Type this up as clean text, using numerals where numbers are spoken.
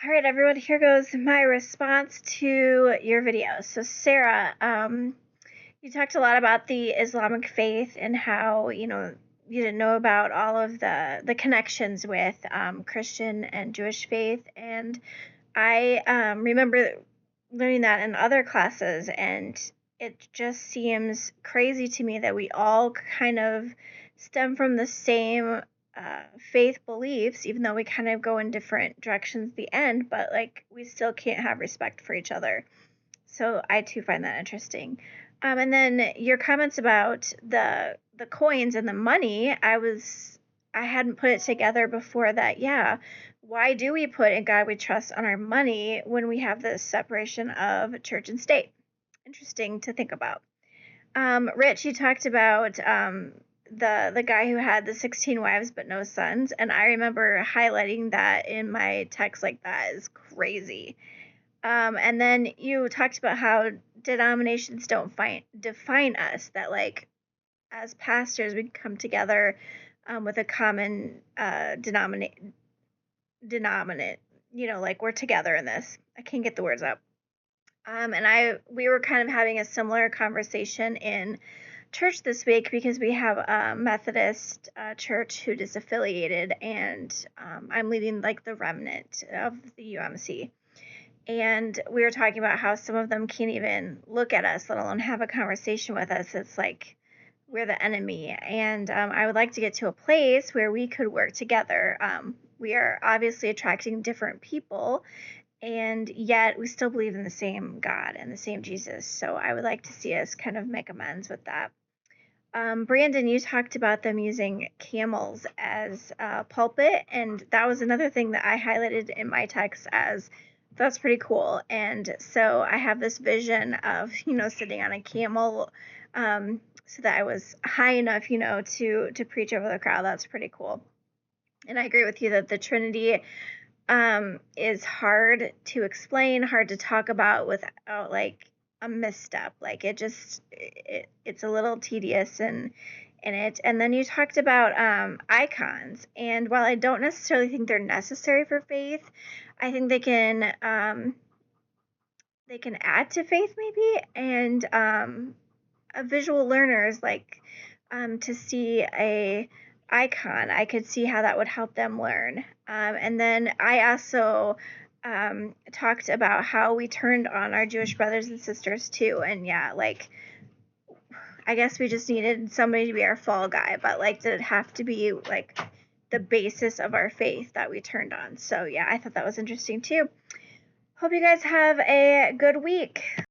All right, everyone, here goes my response to your video. So, Sarah, you talked a lot about the Islamic faith and how, you didn't know about all of the connections with Christian and Jewish faith. And I remember learning that in other classes, and it just seems crazy to me that we all kind of stem from the same faith beliefs, even though we kind of go in different directions at the end, but like we still can't have respect for each other. So I too find that interesting. And then your comments about the coins and the money, I hadn't put it together before that. Yeah, why do we put "In God We Trust" on our money when we have this separation of church and state? Interesting to think about. Rich, you talked about the guy who had the 16 wives but no sons, and I remember highlighting that in my text. Like, that is crazy. And then you talked about how denominations don't define us, that like as pastors we come together with a common denominate, like we're together in this. I can't get the words up. And we were kind of having a similar conversation in church this week because we have a Methodist church who is affiliated, and I'm leading like the remnant of the UMC. And we were talking about how some of them can't even look at us, let alone have a conversation with us. It's like we're the enemy. And I would like to get to a place where we could work together. We are obviously attracting different people, and yet we still believe in the same God and the same Jesus. So I would like to see us kind of make amends with that. Brandon, you talked about them using camels as pulpit, and that was another thing that I highlighted in my text as that's pretty cool. And so I have this vision of, sitting on a camel, so that I was high enough, to preach over the crowd. That's pretty cool. And I agree with you that the Trinity is hard to explain, hard to talk about without like a misstep. Like it's a little tedious in it. And then you talked about icons, and while I don't necessarily think they're necessary for faith, I think they can add to faith maybe. And a visual learner is like to see a icon, I could see how that would help them learn. And then I also talked about how we turned on our Jewish brothers and sisters too. And yeah, like I guess we just needed somebody to be our fall guy, but like did it have to be like the basis of our faith that we turned on? So yeah, I thought that was interesting too. Hope you guys have a good week.